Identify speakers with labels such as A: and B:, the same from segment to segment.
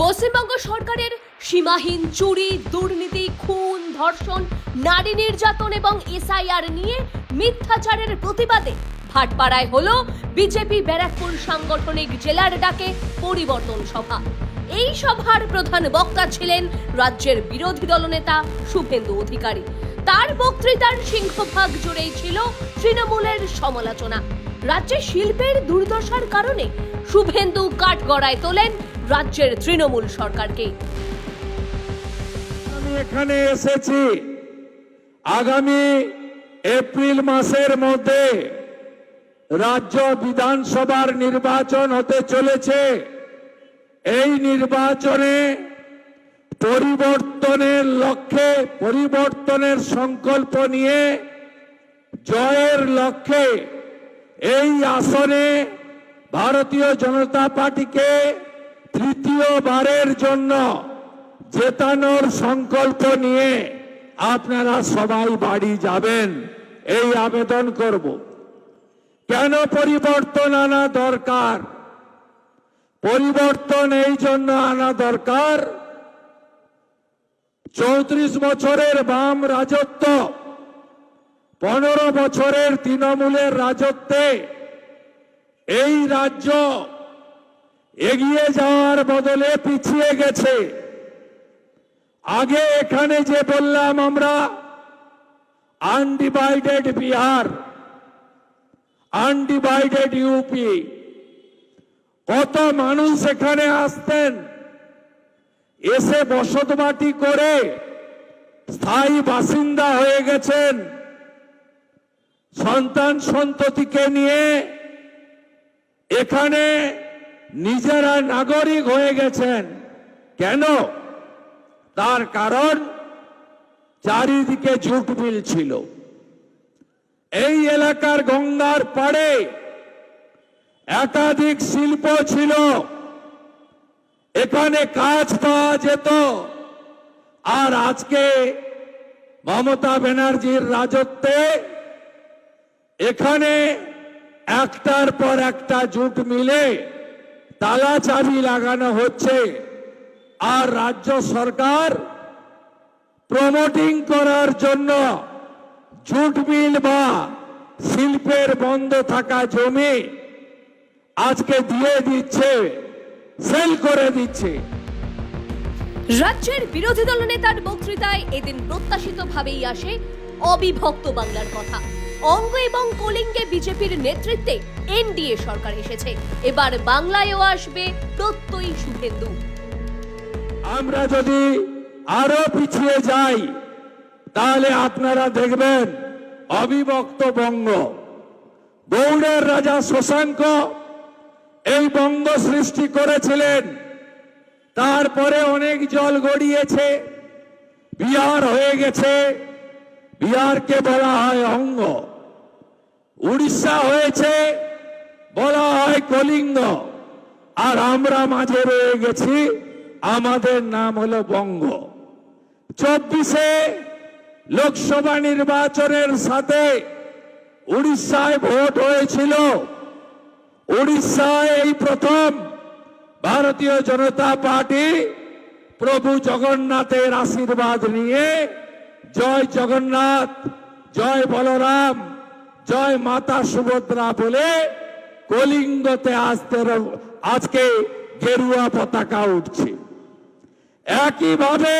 A: পশ্চিমবঙ্গ সরকারের সীমাহীন চুরি, দুর্নীতি, খুন, ধর্ষণ, নারী নির্যাতন এবং এসআইআর নিয়ে মিথ্যাচারের প্রতিবাদে ভাটপাড়ায় হলো বিজেপি ব্যারাকপুর সাংগঠনিক জেলার ডাকে পরিবর্তন সভা। এই সভার প্রধান বক্তা ছিলেন রাজ্যের বিরোধী দলনেতা শুভেন্দু অধিকারী। তার বক্তৃতার সিংহভাগ জুড়েই ছিল তৃণমূলের সমালোচনা। রাজ্যে শিল্পের দুর্দশার কারণে শুভেন্দু কাঠগড়ায় তোলেন রাজ্যের তৃণমূল সরকারকে।
B: আমি এখানে এসেছি আগামী এপ্রিল মাসের মধ্যে রাজ্য বিধানসভার নির্বাচন হতে চলেছে। এই নির্বাচনে পরিবর্তনের লক্ষ্যে, পরিবর্তনের সংকল্প নিয়ে জয়ের লক্ষ্যে এই আসনে ভারতীয় জনতা পার্টিকে তৃতীয়বারের জন্য জেতানোর সংকল্প নিয়ে আপনারা সবাই বাড়ি যাবেন, এই আবেদন করব। কেন পরিবর্তন আনা দরকার? পরিবর্তন এই জন্য আনা দরকার, 34 বছরের বাম রাজত্ব, 15 বছরের তৃণমূলের রাজত্বে এই রাজ্য এগিয়ে যাওয়ার বদলে পিছিয়ে গেছে। আগে এখানে যে বললাম আমরা আনডিভাইডেড বিহার, আনডিভাইডেড ইউপি, কত মানুষ এখানে আসতেন, এসে বসতবাটি করে স্থায়ী বাসিন্দা হয়ে গেছেন, সন্তান সন্ততিকে নিয়ে এখানে নিজেরা নাগরিক হয়ে গেছেন। কেন? তার কারণ চারিদিকে জুট মিল ছিল। এই এলাকার গঙ্গার পাড়ে একাধিক শিল্প ছিল, এখানে কাজ পাওয়া যেত। আর আজকে মমতা ব্যানার্জির রাজত্বে এখানে একটার পর একটা জুট মিলে তালা চাবি লাগানো হচ্ছে। আর রাজ্য সরকার প্রমোটিং করার জন্য জুট মিল বা শিল্পের বন্ধ থাকা জমি আজকে দিয়ে দিচ্ছে, সেল করে দিচ্ছে।
A: রাজ্যের বিরোধী দলনেতার বক্তৃতায় এদিন প্রত্যাশিতভাবেই আসে অবিভক্ত বাংলার কথা। অঙ্গ এবং কলিঙ্গে বিজেপির নেতৃত্বে এনডিএ সরকার এসেছে, এবার বাংলায়ও আসবে প্রত্যয়ী শুভেন্দু।
B: আমরা যদি আরো পিছিয়ে যাই তাহলে আপনারা দেখবেন অবিভক্ত বঙ্গ। গৌড়ের রাজা শশাঙ্ক এই বঙ্গ সৃষ্টি করেছিলেন, তারপরে অনেক জল গড়িয়েছে, বিহার হয়ে গেছে, বিহারকে বলা হয় অঙ্গ। উড়িষ্যা হয়েছে, বলা হয় কলিঙ্গ। আর আমরা মাঝে রয়ে গেছি, আমাদের নাম হলো বঙ্গ। 24-এ লোকসভা নির্বাচনের সাথে উড়িষ্যায় ভোট হয়েছিল। উড়িষ্যায় এই প্রথম ভারতীয় জনতা পার্টি প্রভু জগন্নাথের আশীর্বাদ নিয়ে জয় জগন্নাথ, জয় বলরাম, জয় মাতা সুভদ্রা বলে কলিঙ্গতে আজকে গেরুয়া পতাকা উঠছে। একইভাবে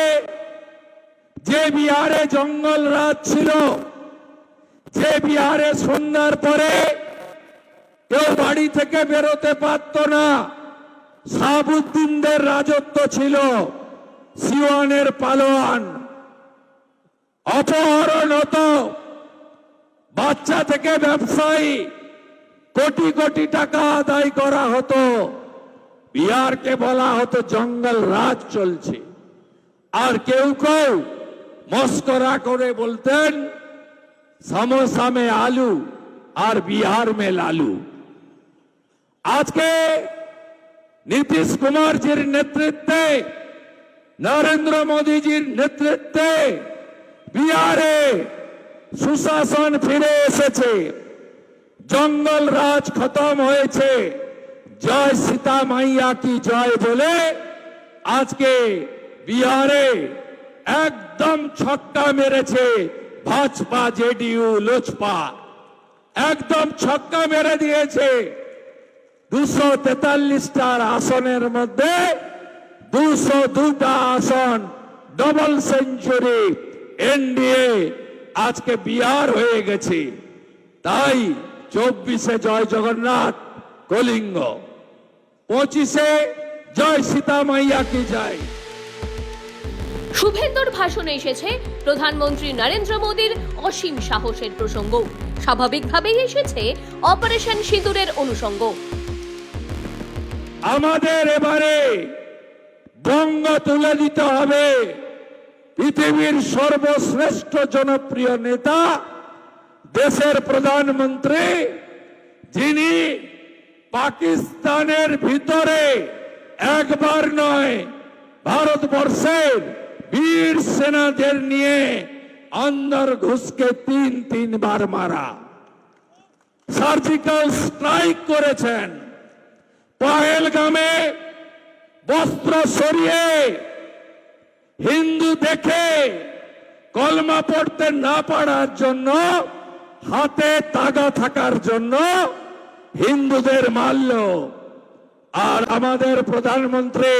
B: যে বিহারে জঙ্গল রাজ ছিল, যে বিহারে সন্ধ্যার পরে কেউ বাড়ি থেকে বেরোতে পারত না, শাহাবুদ্দিনদের রাজত্ব ছিল, সিওয়ানের পালোয়ান, অপহরণ হতো, বাচ্চা থেকে ব্যবসায়ী, কোটি কোটি টাকা আদায় করা হতো। বিহারকে বলা হতো জঙ্গল রাজ চলছে। আর কেউ কেউ মস্করা করে বলতেন সমোসা মে আলু আর বিহার মে লালু। আজকে নীতিশ কুমারজির নেতৃত্বে, নরেন্দ্র মোদীজির নেতৃত্বে বিহারে সুশাসন ফিরে এসেছে, জঙ্গল রাজ খতম হয়েছে। জয় সীতা মাইয়া কি জয় বলে আজকে বিহারে একদম ছক্কা মেরেছে ভাজপা জেডিইউ লোজপা, একদম ছক্কা মেরে দিয়েছে। 243টা আসনের মধ্যে 202টা আসন ডবল সেঞ্চুরি এনডিএ আজকে বিহার হয়ে গেছে। তাই 24-এ জয় জগন্নাথ কলিঙ্গ, 25-এ জয় সীতা মাইয়া কি জয়।
A: শুভেন্দুর ভাষণে এসেছে প্রধানমন্ত্রী নরেন্দ্র মোদীর অসীম সাহসের প্রসঙ্গ। স্বাভাবিকভাবেই এসেছে অপারেশন সিঁদুরের অনুষঙ্গ।
B: আমাদের এবারে বঙ্গ তুলে দিতে হবে পৃথিবীর সর্বশ্রেষ্ঠ জনপ্রিয় নেতা, দেশের প্রধানমন্ত্রী, যিনি পাকিস্তানের ভিতরে একবার নয় ভারতবর্ষের বীর সেনাদের নিয়ে অন্দর ঘুষকে 3-3বার মারা, সার্জিক্যাল স্ট্রাইক করেছেন। পহেলগামে বস্ত্র সরিয়ে হিন্দু দেখে কলমা পড়তে না পারার জন্য, হাতে তাগা থাকার জন্য হিন্দুদের মারল। আর আমাদের প্রধানমন্ত্রী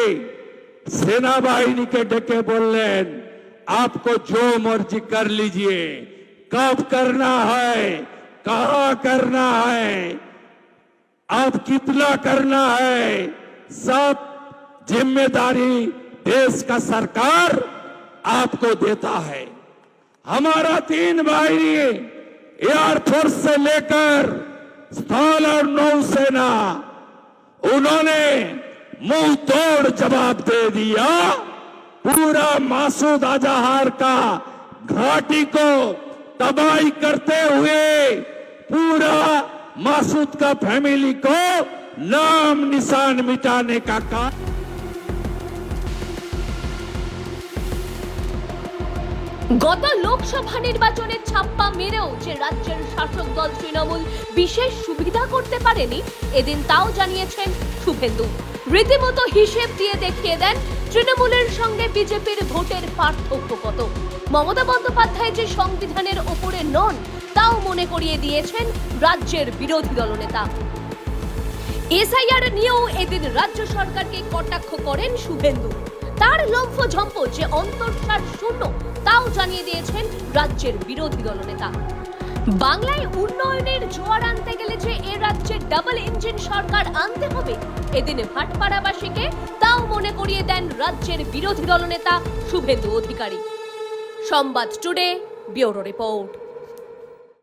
B: সেনাবাহিনীকে ডেকে বললেন, आपको जो मर्जी कर लीजिए, कब करना है, कहां करना है, अब कितना करना है, सब जिम्मेदारी देश का सरकार आपको देता है। हमारा 3 बाहिनी एयरफोर्स से लेकर स्थल और नौसेना, उन्होंने मुंह तोड़ जवाब दे दिया। पूरा मासूद अजहर का घाटी को तबाही करते हुए पूरा मासूद का फैमिली को नाम निशान मिटाने का काम।
A: গত লোকসভা নির্বাচনে ছাপ্পা মেরেও যে রাজ্যের শাসক দল তৃণমূল বিশেষ সুবিধা করতে পারেনি, এদিন তাও জানিয়েছেন শুভেন্দু। রীতিমতো হিসেব দিয়ে দেখিয়ে দেন তৃণমূলের সঙ্গে বিজেপির ভোটের পার্থক্য কত। মমতা বন্দ্যোপাধ্যায় যে সংবিধানের ওপরে নন, তাও মনে করিয়ে দিয়েছেন রাজ্যের বিরোধী দলনেতা। এসআইআর নিয়েও এদিন রাজ্য সরকারকে কটাক্ষ করেন শুভেন্দু। তার লম্ফঝম্প যে অন্তঃসার শূন্য, তাও জানিয়ে দিয়েছেন রাজ্যের বিরোধী দলনেতা। বাংলায় উন্নয়নের জোয়ার আনতে গেলে যে এ রাজ্যে ডাবল ইঞ্জিন সরকার আনতে হবে, এদিন ভাটপাড়াবাসীকে তাও মনে করিয়ে দেন রাজ্যের বিরোধী দলনেতা শুভেন্দু অধিকারী। সংবাদ টুডে, ব্যুরো রিপোর্ট।